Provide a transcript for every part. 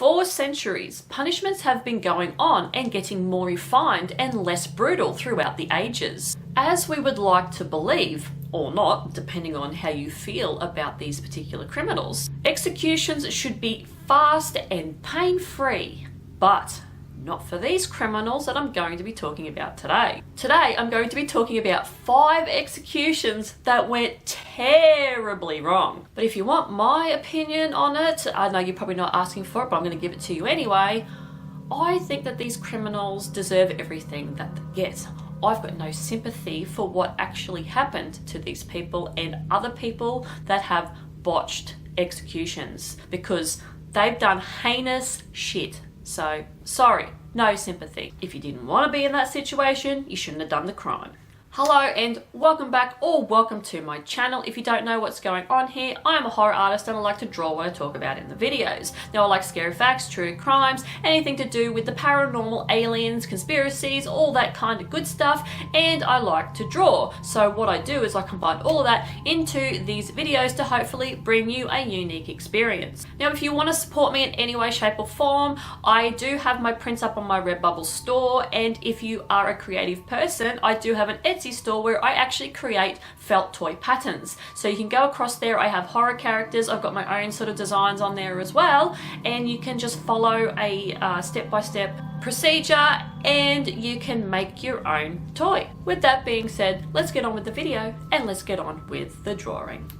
For centuries, punishments have been going on and getting more refined and less brutal throughout the ages. As we would like to believe, or not, depending on how you feel about these particular criminals, executions should be fast and pain-free, but not for these criminals that I'm going to be talking about today. Today, I'm going to be talking about 5 executions that went terribly wrong. But if you want my opinion on it, I know you're probably not asking for it, but I'm going to give it to you anyway. I think that these criminals deserve everything that they get. I've got no sympathy for what actually happened to these people and other people that have botched executions, because they've done heinous shit. So, sorry, no sympathy. If you didn't want to be in that situation, you shouldn't have done the crime. Hello and welcome back, or welcome to my channel. If you don't know what's going on here, I am a horror artist and I like to draw what I talk about in the videos. Now I like scary facts, true crimes, anything to do with the paranormal, aliens, conspiracies, all that kind of good stuff, and I like to draw. So what I do is I combine all of that into these videos to hopefully bring you a unique experience. Now if you want to support me in any way, shape or form, I do have my prints up on my Redbubble store, and if you are a creative person, I do have an Etsy store where I actually create felt toy patterns. So you can go across there. I have horror characters. I've got my own sort of designs on there as well, and you can just follow a step-by-step procedure and you can make your own toy. With that being said, let's get on with the video and let's get on with the drawing.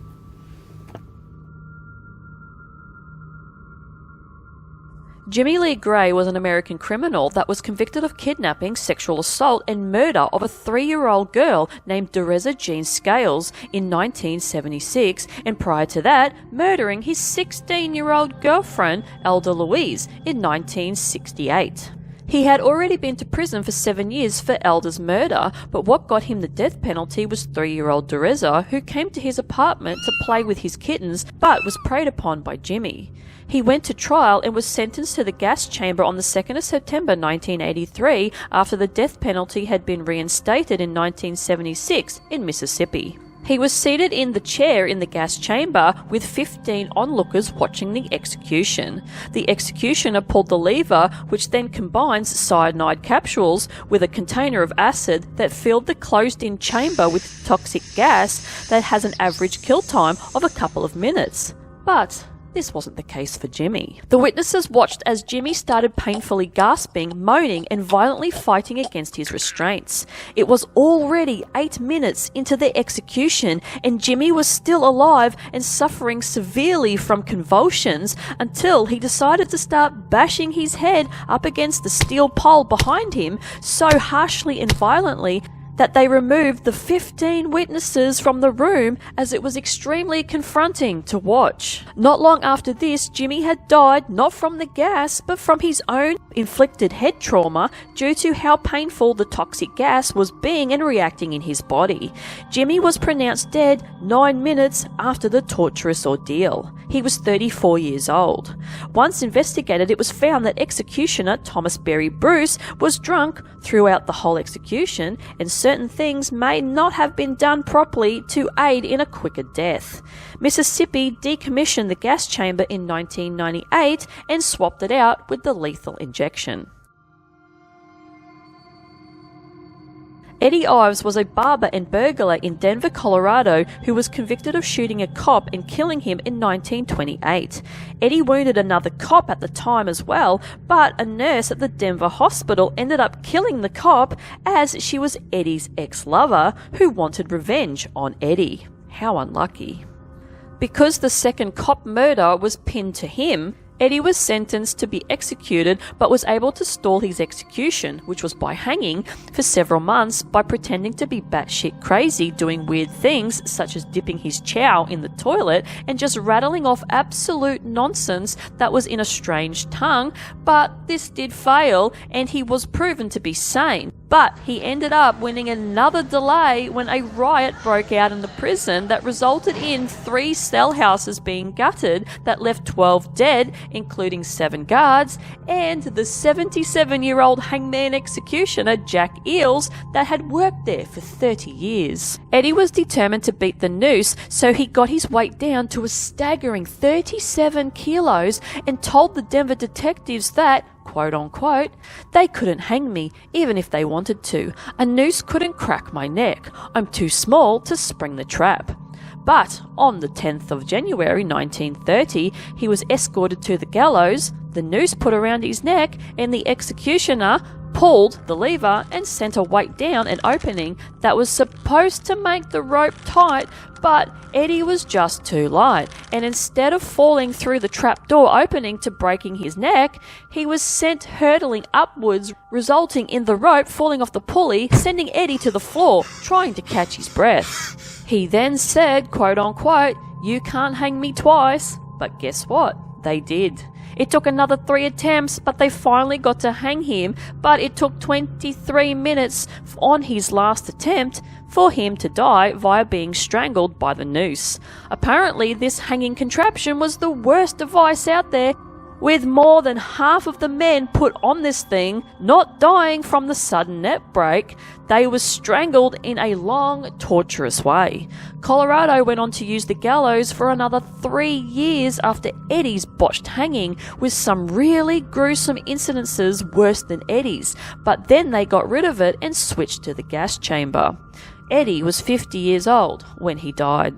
Jimmy Lee Gray was an American criminal that was convicted of kidnapping, sexual assault and murder of a 3-year-old girl named Dereza Jean Scales in 1976, and prior to that, murdering his 16-year-old girlfriend, Elda Louise, in 1968. He had already been to prison for 7 years for Elda's murder, but what got him the death penalty was 3-year-old Dereza, who came to his apartment to play with his kittens, but was preyed upon by Jimmy. He went to trial and was sentenced to the gas chamber on the 2nd of September 1983 after the death penalty had been reinstated in 1976 in Mississippi. He was seated in the chair in the gas chamber with 15 onlookers watching the execution. The executioner pulled the lever, which then combines cyanide capsules with a container of acid that filled the closed-in chamber with toxic gas that has an average kill time of a couple of minutes. But this wasn't the case for Jimmy. The witnesses watched as Jimmy started painfully gasping, moaning, and violently fighting against his restraints. It was already 8 minutes into the execution, and Jimmy was still alive and suffering severely from convulsions until he decided to start bashing his head up against the steel pole behind him so harshly and violently that they removed the 15 witnesses from the room, as it was extremely confronting to watch. Not long after this, Jimmy had died not from the gas, but from his own inflicted head trauma due to how painful the toxic gas was being and reacting in his body. Jimmy was pronounced dead 9 minutes after the torturous ordeal. He was 34 years old. Once investigated, it was found that executioner Thomas Berry Bruce was drunk throughout the whole execution, and certain things may not have been done properly to aid in a quicker death. Mississippi decommissioned the gas chamber in 1998 and swapped it out with the lethal injection. Eddie Ives was a barber and burglar in Denver, Colorado, who was convicted of shooting a cop and killing him in 1928. Eddie wounded another cop at the time as well, but a nurse at the Denver hospital ended up killing the cop, as she was Eddie's ex-lover who wanted revenge on Eddie. How unlucky. Because the second cop murder was pinned to him, Eddie was sentenced to be executed, but was able to stall his execution, which was by hanging, for several months by pretending to be batshit crazy, doing weird things such as dipping his chow in the toilet and just rattling off absolute nonsense that was in a strange tongue. But this did fail, and he was proven to be sane. But he ended up winning another delay when a riot broke out in the prison that resulted in 3 cell houses being gutted that left 12 dead, including 7 guards, and the 77-year-old hangman executioner Jack Ives that had worked there for 30 years. Eddie was determined to beat the noose, so he got his weight down to a staggering 37 kilos and told the Denver detectives that, quote unquote, they couldn't hang me even if they wanted to. A noose couldn't crack my neck. I'm too small to spring the trap. But on the 10th of January 1930, he was escorted to the gallows, the noose put around his neck, and the executioner pulled the lever and sent a weight down an opening that was supposed to make the rope tight, but Eddie was just too light, and instead of falling through the trapdoor opening to breaking his neck, he was sent hurtling upwards, resulting in the rope falling off the pulley, sending Eddie to the floor, trying to catch his breath. He then said, quote unquote, "You can't hang me twice," but guess what? They did. It took another 3 attempts, but they finally got to hang him, but it took 23 minutes on his last attempt for him to die via being strangled by the noose. Apparently, this hanging contraption was the worst device out there, with more than half of the men put on this thing not dying from the sudden neck break. They were strangled in a long, torturous way. Colorado went on to use the gallows for another 3 years after Eddie's botched hanging, with some really gruesome incidences worse than Eddie's, but then they got rid of it and switched to the gas chamber. Eddie was 50 years old when he died.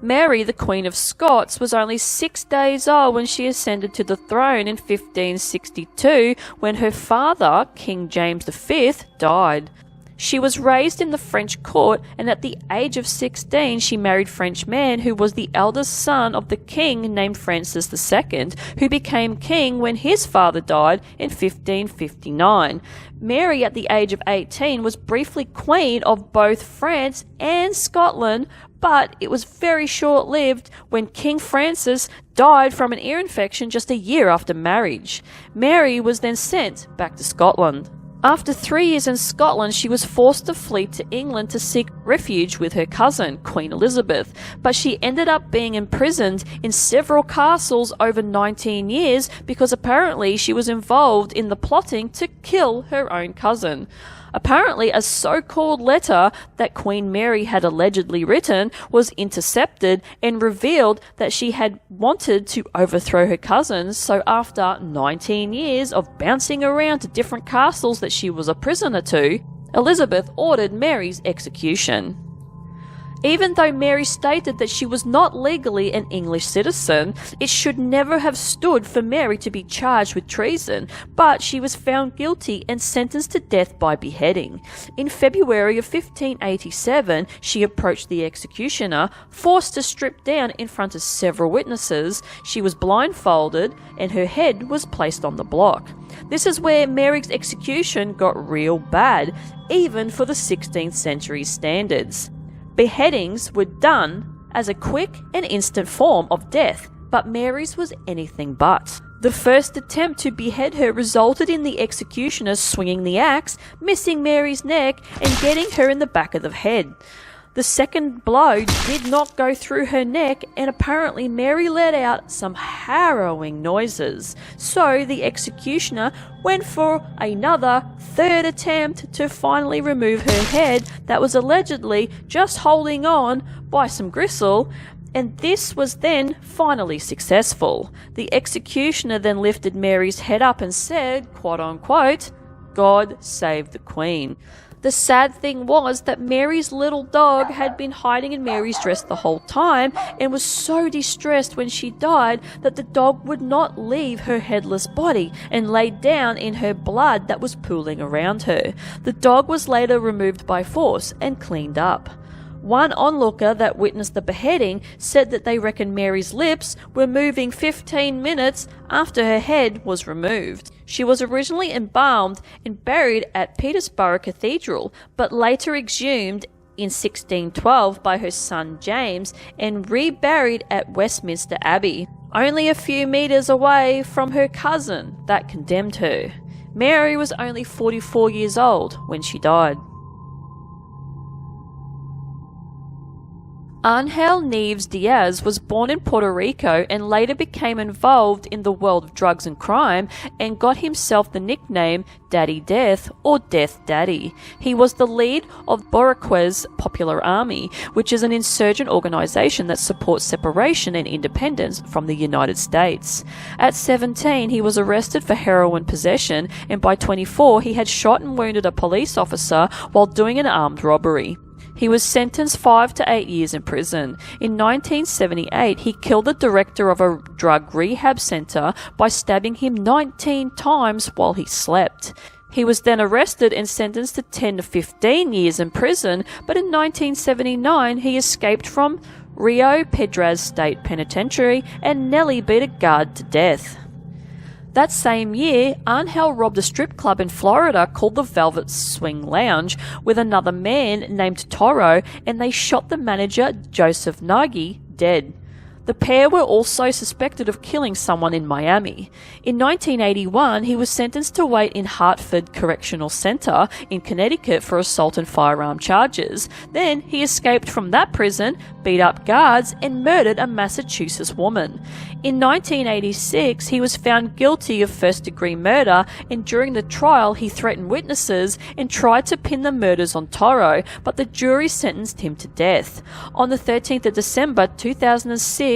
Mary, the Queen of Scots, was only 6 days old when she ascended to the throne in 1562, when her father, King James V, died. She was raised in the French court, and at the age of 16 she married a French man who was the eldest son of the king named Francis II, who became king when his father died in 1559. Mary, at the age of 18, was briefly queen of both France and Scotland, but it was very short-lived when King Francis died from an ear infection just a year after marriage. Mary was then sent back to Scotland. After 3 years in Scotland, she was forced to flee to England to seek refuge with her cousin, Queen Elizabeth, but she ended up being imprisoned in several castles over 19 years because apparently she was involved in the plotting to kill her own cousin. Apparently, a so-called letter that Queen Mary had allegedly written was intercepted and revealed that she had wanted to overthrow her cousins, so after 19 years of bouncing around to different castles that she was a prisoner to, Elizabeth ordered Mary's execution. Even though Mary stated that she was not legally an English citizen, it should never have stood for Mary to be charged with treason, but she was found guilty and sentenced to death by beheading. In February of 1587, she approached the executioner, forced to strip down in front of several witnesses. She was blindfolded, and her head was placed on the block. This is where Mary's execution got real bad, even for the 16th century standards. Beheadings were done as a quick and instant form of death, but Mary's was anything but. The first attempt to behead her resulted in the executioner swinging the axe, missing Mary's neck and getting her in the back of the head. The second blow did not go through her neck, and apparently Mary let out some harrowing noises. So the executioner went for another third attempt to finally remove her head that was allegedly just holding on by some gristle, and this was then finally successful. The executioner then lifted Mary's head up and said, quote unquote, "God save the Queen." The sad thing was that Mary's little dog had been hiding in Mary's dress the whole time and was so distressed when she died that the dog would not leave her headless body and laid down in her blood that was pooling around her. The dog was later removed by force and cleaned up. One onlooker that witnessed the beheading said that they reckon Mary's lips were moving 15 minutes after her head was removed. She was originally embalmed and buried at Peterborough Cathedral, but later exhumed in 1612 by her son James and reburied at Westminster Abbey. only a few meters away from her cousin that condemned her. Mary was only 44 years old when she died. Angel Nieves Diaz was born in Puerto Rico and later became involved in the world of drugs and crime and got himself the nickname Daddy Death or Death Daddy. He was the lead of Boricua's Popular Army, which is an insurgent organization that supports separation and independence from the United States. At 17, he was arrested for heroin possession, and by 24, he had shot and wounded a police officer while doing an armed robbery. He was sentenced 5 to 8 years in prison. In 1978, he killed the director of a drug rehab center by stabbing him 19 times while he slept. He was then arrested and sentenced to 10 to 15 years in prison, but in 1979 he escaped from Rio Piedras State Penitentiary and nearly beat a guard to death. That same year, Angel robbed a strip club in Florida called the Velvet Swing Lounge with another man named Toro, and they shot the manager, Joseph Nagy, dead. The pair were also suspected of killing someone in Miami. In 1981, he was sentenced to wait in Hartford Correctional Center in Connecticut for assault and firearm charges. Then he escaped from that prison, beat up guards, and murdered a Massachusetts woman. In 1986, he was found guilty of first-degree murder, and during the trial, he threatened witnesses and tried to pin the murders on Toro, but the jury sentenced him to death. On the 13th of December 2006,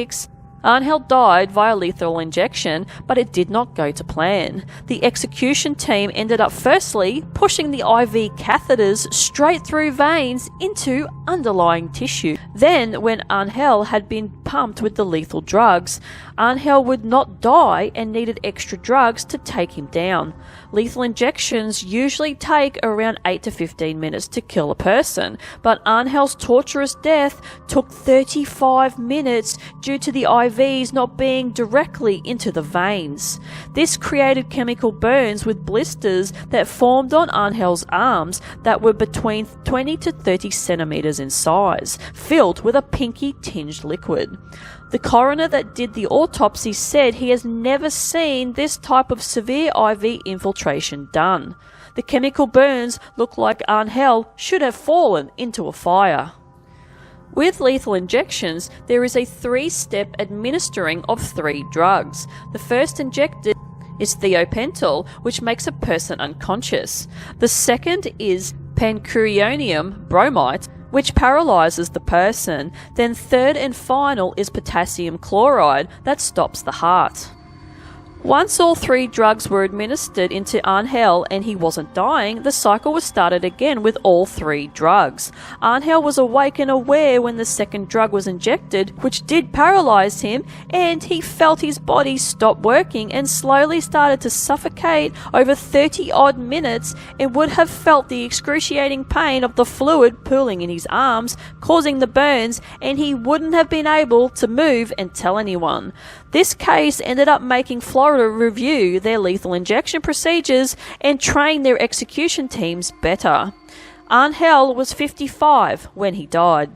Angel died via lethal injection, but it did not go to plan. The execution team ended up firstly pushing the IV catheters straight through veins into underlying tissue. Then, when Angel had been pumped with the lethal drugs, Angel would not die and needed extra drugs to take him down. Lethal injections usually take around 8 to 15 minutes to kill a person, but Angel's torturous death took 35 minutes due to the IVs not being directly into the veins. This created chemical burns with blisters that formed on Angel's arms that were between 20 to 30 centimeters in size, filled with a pinky tinged liquid. The coroner that did the autopsy said he has never seen this type of severe IV infiltration done. The chemical burns look like Angel should have fallen into a fire. With lethal injections, there is a 3-step administering of 3 drugs. The first injected is thiopental, which makes a person unconscious. The second is pancuronium bromide, which paralyzes the person. Then third and final is potassium chloride that stops the heart. Once all 3 drugs were administered into Angel and he wasn't dying, the cycle was started again with all 3 drugs. Angel was awake and aware when the second drug was injected, which did paralyze him, and he felt his body stop working and slowly started to suffocate over 30 odd minutes, and would have felt the excruciating pain of the fluid pooling in his arms, causing the burns, and he wouldn't have been able to move and tell anyone. This case ended up making Florida review their lethal injection procedures and train their execution teams better. Angel was 55 when he died.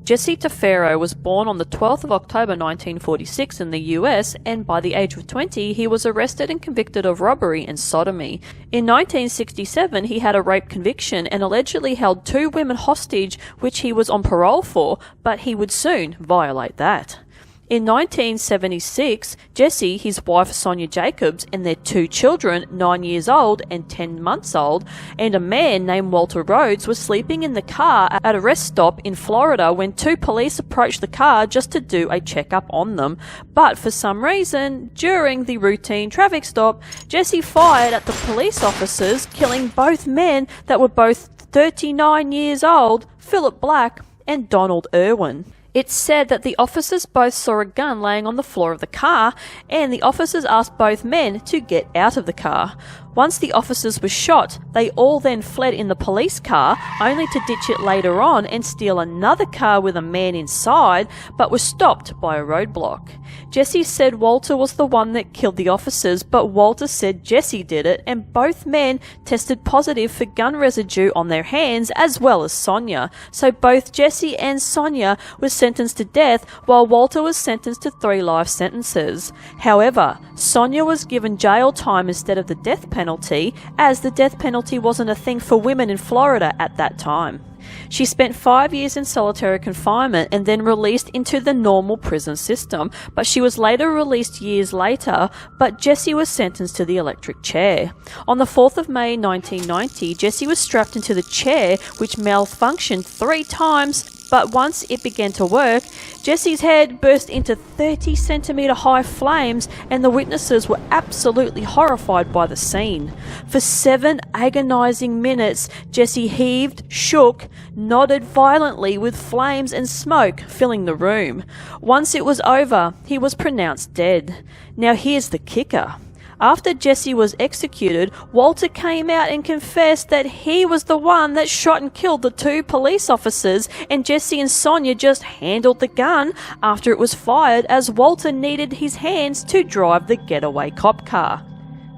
Jesse Tafero was born on the 12th of October 1946 in the US, and by the age of 20 he was arrested and convicted of robbery and sodomy. In 1967 he had a rape conviction and allegedly held 2 women hostage, which he was on parole for, but he would soon violate that. In 1976, Jesse, his wife Sonia Jacobs, and their 2 children, 9 years old and 10 months old, and a man named Walter Rhodes were sleeping in the car at a rest stop in Florida when 2 police approached the car just to do a checkup on them. But for some reason, during the routine traffic stop, Jesse fired at the police officers, killing both men that were both 39 years old, Philip Black and Donald Irwin. It's said that the officers both saw a gun laying on the floor of the car, and the officers asked both men to get out of the car. Once the officers were shot, they all then fled in the police car, only to ditch it later on and steal another car with a man inside, but were stopped by a roadblock. Jesse said Walter was the one that killed the officers, but Walter said Jesse did it, and both men tested positive for gun residue on their hands, as well as Sonia. So both Jesse and Sonia were sentenced to death, while Walter was sentenced to 3 life sentences. However, Sonia was given jail time instead of the death penalty, as the death penalty wasn't a thing for women in Florida at that time. She spent 5 years in solitary confinement and then released into the normal prison system, but she was later released years later, but Jesse was sentenced to the electric chair. On the 4th of May 1990, Jesse was strapped into the chair, which malfunctioned 3 times, but once it began to work, Jesse's head burst into 30-centimetre high flames, and the witnesses were absolutely horrified by the scene. For 7 agonising minutes, Jesse heaved, shook, nodded violently with flames and smoke filling the room. Once it was over, he was pronounced dead. Now here's the kicker. After Jesse was executed, Walter came out and confessed that he was the one that shot and killed the 2 police officers, and Jesse and Sonia just handled the gun after it was fired, as Walter needed his hands to drive the getaway cop car.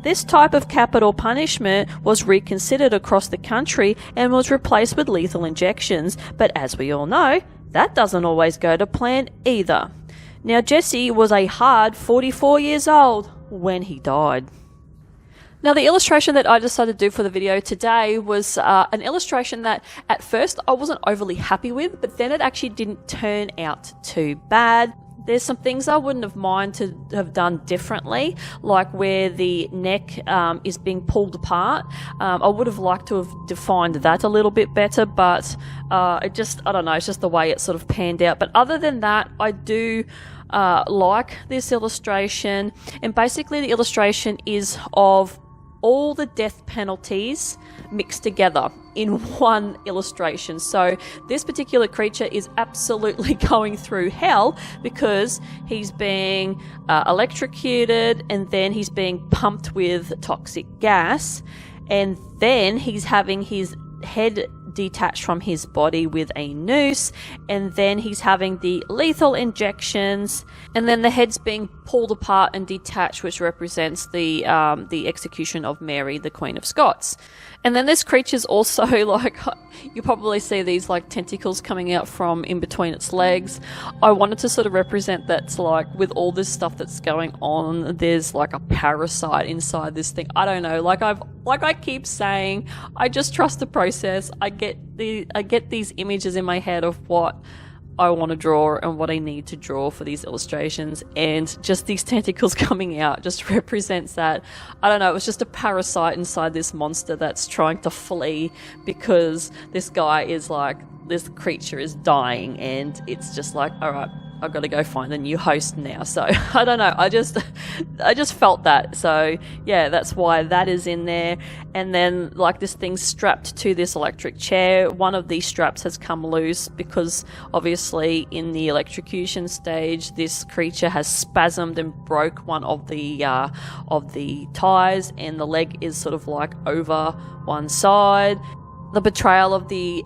This type of capital punishment was reconsidered across the country and was replaced with lethal injections, but as we all know, that doesn't always go to plan either. Now Jesse was a hard 44 years old when he died. Now the illustration that I decided to do for the video today was an illustration that at first I wasn't overly happy with, but then it actually didn't turn out too bad. There's some things I wouldn't have minded to have done differently, like where the neck is being pulled apart. I would have liked to have defined that a little bit better, but I don't know, it's just the way it sort of panned out. But other than that, I do like this illustration, and basically the illustration is of all the death penalties mixed together in one illustration. So this particular creature is absolutely going through hell because he's being electrocuted, and then he's being pumped with toxic gas, and then he's having his head detached from his body with a noose, and then he's having the lethal injections, and then the head's being pulled apart and detached, which represents the execution of Mary, the Queen of Scots. And then this creature's also like, you probably see these like tentacles coming out from in between its legs. I wanted to sort of represent that's like, with all this stuff that's going on, there's like a parasite inside this thing. I don't know, like I keep saying, I just trust the process. I get these images in my head of what I want to draw and what I need to draw for these illustrations, and just these tentacles coming out just represents that. I don't know, it was just a parasite inside this monster that's trying to flee because this creature is dying, and it's just like, all right, I've got to go find a new host now. So I don't know, I just felt that. So yeah, that's why that is in there. And then like this thing's strapped to this electric chair. One of these straps has come loose because obviously in the electrocution stage this creature has spasmed and broke one of the ties, and the leg is sort of like over one side. The betrayal of the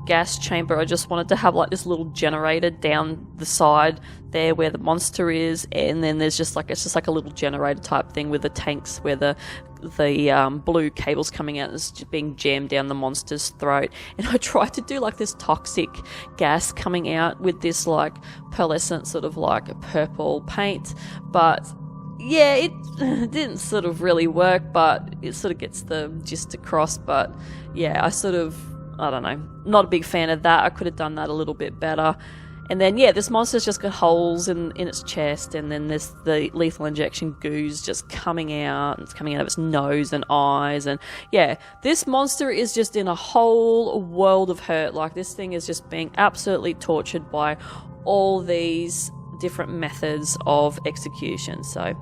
gas chamber, I just wanted to have like this little generator down the side there where the monster is, and then there's just like, it's just like a little generator type thing with the tanks where the blue cables coming out and it's just being jammed down the monster's throat. And I tried to do like this toxic gas coming out with this like pearlescent sort of like purple paint, but yeah, it didn't sort of really work, but it sort of gets the gist across. But yeah, I don't know, not a big fan of that. I could have done that a little bit better. And then yeah, this monster's just got holes in its chest, and then there's the lethal injection goos just coming out, and it's coming out of its nose and eyes. And yeah, this monster is just in a whole world of hurt. Like, this thing is just being absolutely tortured by all these different methods of execution. So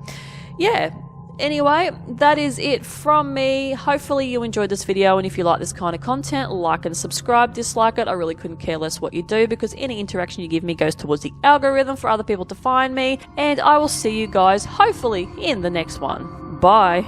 yeah, anyway, that is it from me. Hopefully you enjoyed this video, and if you like this kind of content, like and subscribe. Dislike it, I really couldn't care less what you do, because any interaction you give me goes towards the algorithm for other people to find me. And I will see you guys hopefully in the next one. Bye.